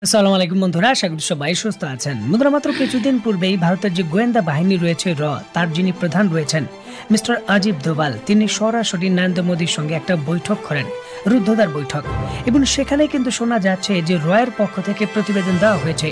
আসসালামু আলাইকুম বন্ধুরা, আশা করি সবাই সুস্থ আছেন। বন্ধুরা, মাত্র কিছুদিন পূর্বেই ভারতের যে গোয়েন্দা বাহিনী রয়েছে তার যিনি প্রধান রয়েছেন মিস্টার অজিত দোভাল, তিনি সরাসরি নরেন্দ্র মোদীর সঙ্গে একটা বৈঠক করেন, রুদ্ধদ্বার বৈঠক। এবং সেখানে কিন্তু শোনা যাচ্ছে যে রয়ের পক্ষ থেকে প্রতিবেদন দেওয়া হয়েছে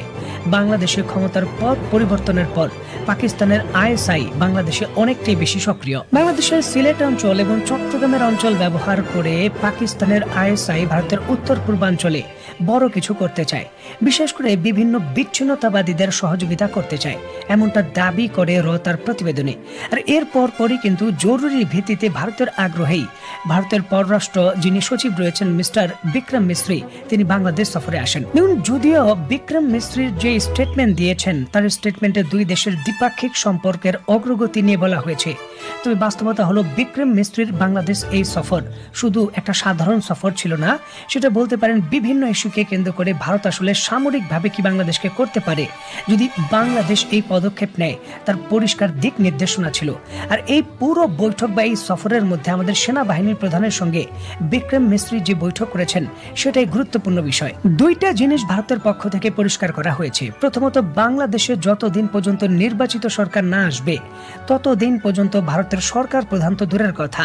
বাংলাদেশের ক্ষমতার পথ পরিবর্তনের পর পাকিস্তানের আইএসআই বাংলাদেশে অনেকটাই বেশি সক্রিয়। বাংলাদেশের সিলেট অঞ্চল এবং চট্টগ্রামের অঞ্চল ব্যবহার করে পাকিস্তানের আইএসআই ভারতের উত্তর পূর্বাঞ্চলে বড় কিছু করতে চায়, বিশেষ করে বিভিন্ন বিচ্ছিন্নতাবাদীদের সহযোগিতা করতে চায়, এমনটা দাবি করে তার প্রতিবেদনে। আর এর পরই কিন্তু জরুরি ভিত্তিতে ভারতের আগ্রহেই ভারতের পররাষ্ট্র যিনি সচিব রয়েছেন মিস্টার বিক্রম মিস্ত্রি, তিনি বাংলাদেশ সফরে আসেন। দেখুন, যদিও বিক্রম মিস্ত্রির যে স্টেটমেন্ট দিয়েছেন তার স্টেটমেন্টে দুই দেশের দ্বিপাক্ষিক সম্পর্কের অগ্রগতি নিয়ে বলা হয়েছে, তবে বাস্তবতা হলো বিক্রম মিস্ত্রির বাংলাদেশ এই সফর শুধু একটা সাধারণ সফর ছিল না, সেটা বলতে পারেন বিভিন্ন ইস্যুকে কেন্দ্র করে ভারত আসলে সামরিকভাবে কি বাংলাদেশকে করতে পারে যদি বাংলাদেশ এই পদক্ষেপ নেয় তার পরিষ্কার দিক নির্দেশনা ছিল। আর এই পুরো বৈঠক বা এই সফরের মধ্যে আমাদের সেনাবাহিনীর প্রধানের সঙ্গে বিক্রম মিস্ত্রি যে বৈঠক করেছেন সেটাই গুরুত্বপূর্ণ বিষয়। দুইটা জিনিস ভারতের পক্ষ থেকে পরিষ্কার করা হয়েছে। প্রথমত, বাংলাদেশে যতদিন পর্যন্ত নির্বাচিত সরকার না আসবে ততদিন পর্যন্ত ভারতের সরকার প্রধান তো দূরের কথা,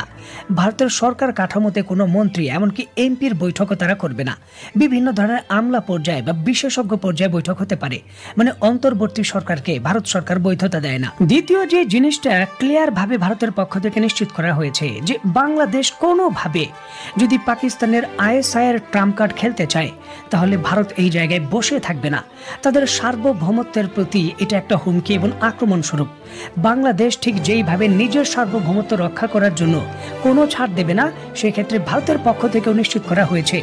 ভারতের সরকার কাঠামোতে কোনো মন্ত্রী এমনকি এমপির বৈঠকও তারা করবে না। বিভিন্ন ধরনের আমলা পর্যায়ে বা বিশেষজ্ঞ পর্যায়ে বৈঠক হতে পারে, মানে অন্তর্বর্তী সরকারকে ভারত সরকার বৈধতা দেয় না। দ্বিতীয় যে জিনিসটা ক্লিয়ার ভাবে ভারতের পক্ষ থেকে নিশ্চিত করা হয়েছে যে বাংলাদেশ কোনোভাবে যদি পাকিস্তানের আইএসআই এর ট্রাম্প কার্ড খেলতে চায় তাহলে ভারত এই জায়গায় বসে থাকবে না। তাদের সার্বভৌমত্বের প্রতি এটা একটা হুমকি এবং আক্রমণ স্বরূপ। বাংলাদেশ ঠিক যেইভাবে নিজের সার্বভৌমত্ব রক্ষা করার জন্য কোনো ছাড় দেবে না, সেক্ষেত্রে ভারতের পক্ষ থেকেও নিশ্চিত করা হয়েছে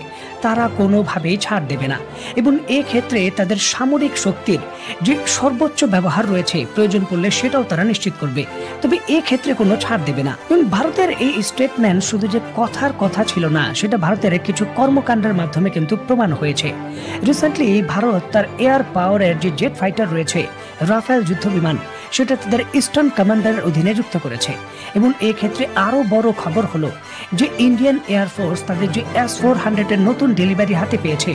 তারা কোনোভাবেই ছাড় দেবে না। এবং এক্ষেত্রে তাদের সামরিক শক্তির যে সর্বোচ্চ ব্যবহার রয়েছে প্রয়োজন পড়লে সেটাও তারা নিশ্চিত করবে, তবে এক্ষেত্রে কোনো ছাড় দেবে না। এবং ভারতের এই স্টেটমেন্ট শুধু যে কথার কথা ছিল না, সেটা ভারতের কিছু কর্মকাণ্ডের মাধ্যমে কিন্তু প্রমাণ হয়েছে। রিসেন্টলি ভারত তার এয়ার পাওয়ারের যে জেট ফাইটার রয়েছে রাফেল যুদ্ধ বিমান, সেটা তাদের ইস্টার্ন কমান্ডারের অধীনে যুক্ত করেছে। এবং এক্ষেত্রে আরো বড় খবর হলো যে ইন্ডিয়ান এয়ারফোর্স তাদের যে S-400 এর নতুন ডেলিভারি হাতে পেয়েছে,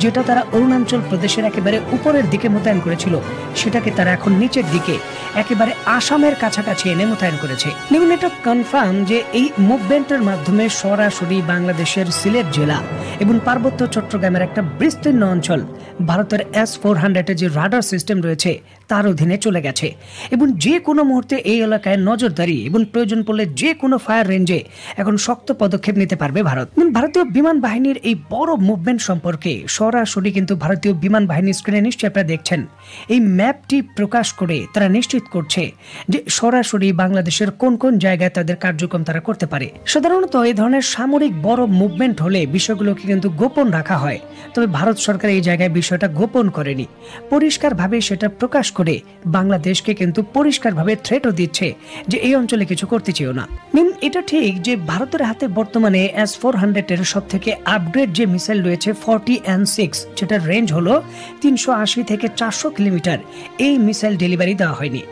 যেটা তারা অরুণাচল প্রদেশের একেবারে উপরের দিকে মোতায়েন করেছিল, সেটাকে তারা এখন নিচের দিকে একেবারে আসামের কাছাকাছি এনে মোতায়েন করেছে। দেখুন, এটা কনফার্ম যে এই মুভমেন্টের মাধ্যমে সরাসরি বাংলাদেশের সিলেট জেলা এবং পার্বত্য চট্টগ্রামের একটা বিস্তীর্ণ অঞ্চল ভারতের S-400 এর যে রাডার সিস্টেম রয়েছে তার অধীনে চলে গেছে। এবং যে কোনো মুহূর্তে এই এলাকায় নজরদারি এবং প্রয়োজন পড়লে যে কোনো ফায়ার রেঞ্জে এখন শক্ত পদক্ষেপ নিতে পারবে ভারত। ভারতীয় বিমান বাহিনীর এই বড় মুভমেন্ট সম্পর্কে সরাসরি কিন্তু ভারতীয় বিমান বাহিনীর স্ক্রিনে নিশ্চয়ই আপনারা দেখছেন, এই ম্যাপটি প্রকাশ করে তারা নিশ্চিত করছে যে সরাসরি বাংলাদেশের কোন কোন জায়গায় তাদের কার্যক্রম তারা করতে পারে। সাধারণত এই ধরনের সামরিক বড় মুভমেন্ট হলে বিষয়গুলোকে কিন্তু গোপন রাখা হয়, তবে ভারত সরকার এই জায়গায় বিষয়টা গোপন করেনি, পরিষ্কারভাবে সেটা প্রকাশ করে বাংলাদেশকে কিন্তু পরিষ্কারভাবে থ্রেটও দিচ্ছে যে এই অঞ্চলে কিছু করতে চেও না। এটা ঠিক যে ভারতের হাতে বর্তমানে S-400 এর সব থেকে আপগ্রেড যে মিসাইল রয়েছে 40N6, যেটার রেঞ্জ হলো 380 থেকে 400 কিলোমিটার, এই মিসাইল ডেলিভারি দেওয়া হয়নি।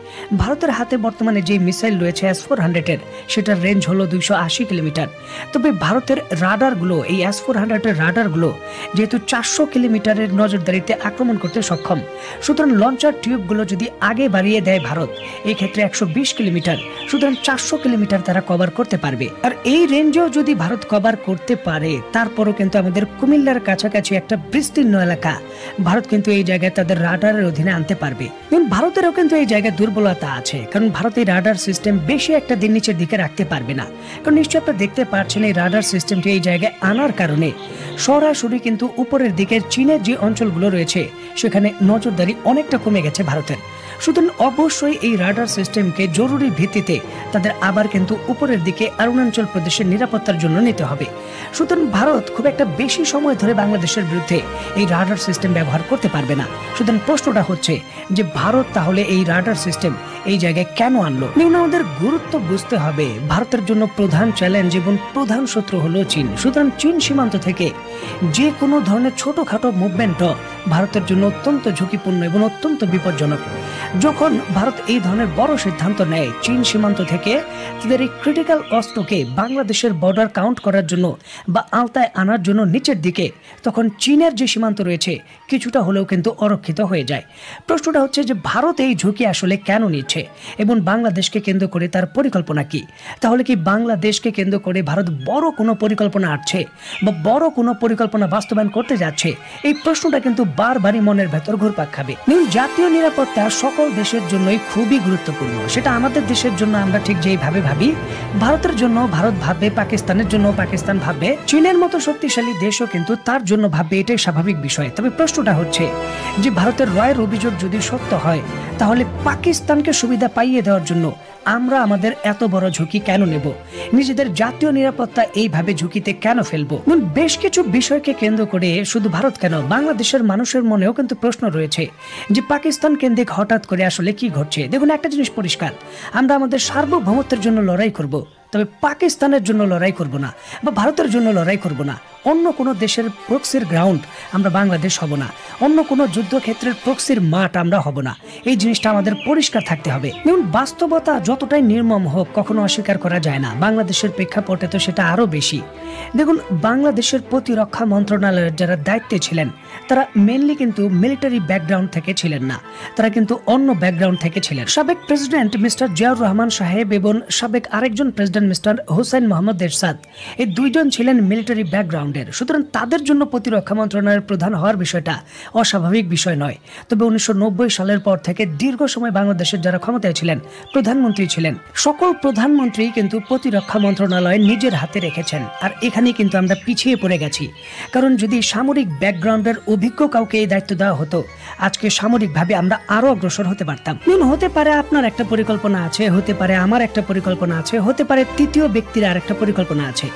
ভারতের হাতে বর্তমানে যে মিসাইল রয়েছে S-400 এর, সেটার রেঞ্জ হলো 280 কিলোমিটার। তবে ভারতের রাডারগুলো, এই S-400 এর রাডারগুলো যেহেতু 400 কিলোমিটারের নজরদারিতে আক্রমণ করতে সক্ষম, সুতরাং লঞ্চার টিউবগুলো যদি আগে বাড়িয়ে দেয় ভারত, এই ক্ষেত্রে 120 কিলোমিটার, সুতরাং 400 কিলোমিটার তারা কভার করতে পারবে। আর এই রেঞ্জেও যদি ভারত কভার করতে পারে, তারপরও কিন্তু আমাদের কুমিল্লার কাছাকাছি একটা বিস্তীর্ণ এলাকা ভারত কিন্তু এই জায়গায় তাদের রাডারের অধীনে আনতে পারবে। এবং ভারতেরও কিন্তু এই জায়গায় দুর্বলতা আছে, কারণ ভারত এই রাডার সিস্টেম বেশি একটা দিন নিচের দিকে রাখতে পারবে না। কারণ নিশ্চয়ই আপনারা দেখতে পাচ্ছেন এই রাডার সিস্টেমটি এই জায়গায় আনার কারণে সরাসরি কিন্তু উপরের দিকে চীনের যে অঞ্চলগুলো রয়েছে সেখানে নজরদারি অনেকটা কমে গেছে ভারতের। সুতরাং অবশ্যই এই রাডার সিস্টেমকে জরুরি ভিত্তিতে তাদের আবার কিন্তু উপরের দিকে অরুণাচল প্রদেশের নিরাপত্তার জন্য নিতে হবে। সুতরাং ভারত খুব একটা বেশি সময় ধরে বাংলাদেশের বিরুদ্ধে এই রাডার সিস্টেম ব্যবহার করতে পারবে না। সুতরাং প্রশ্নটা হচ্ছে যে ভারত তাহলে এই রাডার সিস্টেম এই জায়গায় কেন আনলো? আমাদের গুরুত্ব বুঝতে হবে, ভারতের জন্য প্রধান চ্যালেঞ্জ এবং প্রধান শত্রু হলো চীন। সুতরাং চীন সীমান্ত থেকে যে কোনো ধরনের ছোটখাটো মুভমেন্টও ভারতের জন্য অত্যন্ত ঝুঁকিপূর্ণ এবং অত্যন্ত বিপজ্জনক। যখন ভারত এই ধরনের বড় সিদ্ধান্ত নেয় চীন সীমান্ত থেকে তাদের এই ক্রিটিক্যাল অস্ত্রকে বাংলাদেশের বর্ডার কাউন্ট করার জন্য বা আওতায় আনার জন্য নিচের দিকে, তখন চীনের যে সীমান্ত রয়েছে কিছুটা হলেও কিন্তু অরক্ষিত হয়ে যায়। প্রশ্নটা হচ্ছে যে ভারত এই ঝুঁকি আসলে কেন নিচ্ছে এবং বাংলাদেশকে কেন্দ্র করে তার পরিকল্পনা কি? তাহলে কি বাংলাদেশকে কেন্দ্র করে ভারত বড় কোনো পরিকল্পনা আনছে বা বড় কোনো পরিকল্পনা বাস্তবায়ন করতে যাচ্ছে? এই প্রশ্নটা কিন্তু বারবারই মনের ভেতর ঘুরপাক খাবে। জাতীয় নিরাপত্তা সকল দেশের জন্যই খুবই গুরুত্বপূর্ণ। সেটা আমাদের দেশের জন্য আমরা ঠিক যেইভাবে ভাবি, ভারতের জন্য ভারত ভাববে, পাকিস্তানের জন্য পাকিস্তান ভাববে, চীনের মতো শক্তিশালী দেশও কিন্তু তার জন্য ভাববে। এটাই স্বাভাবিক বিষয়। তবে প্রশ্নটা হচ্ছে যে ভারতের রায়ের অভিযোগ যদি সত্য হয়, তাহলে পাকিস্তানকে সুবিধা পাইয়ে দেওয়ার জন্য আমরা আমাদের এত বড় ঝুঁকি কেন নেব? নিজেদের জাতীয় নিরাপত্তা এইভাবে ঝুঁকিতে কেন ফেলবো? বেশ কিছু বিষয়কে কেন্দ্র করে শুধু ভারত কেন, বাংলাদেশের মানুষের মনেও কিন্তু প্রশ্ন রয়েছে যে পাকিস্তান কেন্দ্রিক হঠাৎ করে আসলে কি ঘটছে। দেখুন, একটা জিনিস পরিষ্কার, আমরা আমাদের সার্বভৌমত্বের জন্য লড়াই করব, তবে পাকিস্তানের জন্য লড়াই করব না বা ভারতের জন্য লড়াই করব না। অন্য কোনো দেশের প্রক্সির গ্রাউন্ড আমরা বাংলাদেশ হব না, অন্য কোনো যুদ্ধক্ষেত্রের প্রক্সির মাঠ আমরা হব না। এই জিনিসটা আমাদের পরিষ্কার থাকতে হবে। যেমন বাস্তবতা যতটাই নির্মম হোক কখনো অস্বীকার করা যায় না, বাংলাদেশের প্রেক্ষাপটে তো সেটা আরো বেশি। দেখুন, বাংলাদেশের প্রতিরক্ষা মন্ত্রণালয়ের যারা দায়িত্বে ছিলেন তারা মেনলি কিন্তু মিলিটারি ব্যাকগ্রাউন্ড থেকে ছিলেন না, তারা কিন্তু অন্য ব্যাকগ্রাউন্ড থেকে ছিলেন। সাবেক প্রেসিডেন্ট মিস্টার জিয়াউর রহমান সাহেব এবং সাবেক আরেকজন প্রেসিডেন্ট মিস্টার হুসাইন মোহাম্মদ এরশাদ, এই দুইজন ছিলেন মিলিটারি ব্যাকগ্রাউন্ডের। সুতরাং তাদের জন্য প্রতিরক্ষা মন্ত্রণালয়ের প্রধান হওয়ার বিষয়টা অস্বাভাবিক বিষয় নয়। তবে 1990 সালের পর থেকে দীর্ঘ সময় বাংলাদেশের যারা ক্ষমতায় ছিলেন, প্রধানমন্ত্রী ছিলেন, সকল প্রধানমন্ত্রী কিন্তু প্রতিরক্ষা মন্ত্রণালয় নিজের হাতে রেখেছেন। আর এখানে কিন্তু আমরা পিছিয়ে পড়ে গেছি, কারণ যদি সামরিক ব্যাকগ্রাউন্ডের অভিজ্ঞ কাউকে এই দায়িত্ব দেওয়া হতো, আজকে সামরিকভাবে আমরা আরো অগ্রসর হতে পারতাম। হতে পারে আপনার একটা পরিকল্পনা আছে, হতে পারে আমার একটা পরিকল্পনা আছে, হতে পারে তৃতীয় ব্যক্তির আর একটা পরিকল্পনা আছে,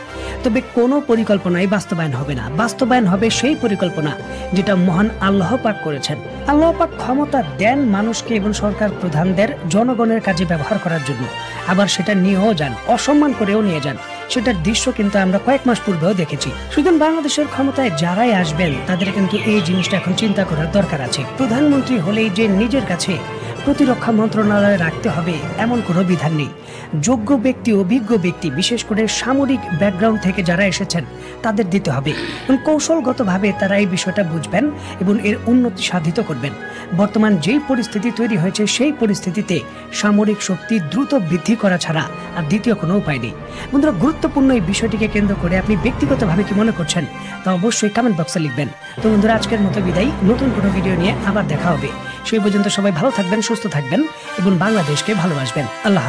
তবে কোনো পরিকল্পনাই বাস্তবায়ন হবে না। বাস্তবায়ন হবে সেই পরিকল্পনা যেটা মহান আল্লাহ পাক করেছেন। আল্লাহ পাক ক্ষমতা দেন মানুষকে এবং সরকার প্রধানদের জনগণের কাজে ব্যবহার করার জন্য, আবার সেটা নিয়েও যান, অসম্মান করেও নিয়ে যান। সেটার দৃশ্য কিন্তু আমরা কয়েক মাস পূর্বেও দেখেছি। সুতরাং বাংলাদেশের ক্ষমতায় যারাই আসবেন তাদের কিন্তু এই জিনিসটা এখন চিন্তা করার দরকার আছে। প্রধানমন্ত্রী হলেই যে নিজের কাছে প্রতিরক্ষা মন্ত্রণালয়ে রাখতে হবে এমন কোনো বিধান নেই। যোগ্য ব্যক্তি, অভিজ্ঞ ব্যক্তি, বিশেষ করে সামরিক ব্যাকগ্রাউন্ড থেকে যারা এসেছেন তাদের দিতে হবে এবং কৌশলগতভাবে তারা এই বিষয়টা বুঝবেন এবং এর উন্নতি সাধিত করবেন। বর্তমান যেই পরিস্থিতি তৈরি হয়েছে সেই পরিস্থিতিতে সামরিক শক্তি দ্রুত বৃদ্ধি করা ছাড়া আর দ্বিতীয় কোনো উপায় নেই। বন্ধুরা, গুরুত্বপূর্ণ এই বিষয়টিকে কেন্দ্র করে আপনি ব্যক্তিগতভাবে কি মনে করছেন তা অবশ্যই কমেন্ট বক্সে লিখবেন। তো বন্ধুরা, আজকের মতো বিদায়, নতুন কোনো ভিডিও নিয়ে আবার দেখা হবে। সেই পর্যন্ত সবাই ভালো থাকবেন, সুস্থ থাকবেন এবং বাংলাদেশকে ভালোবাসবেন। আল্লাহ।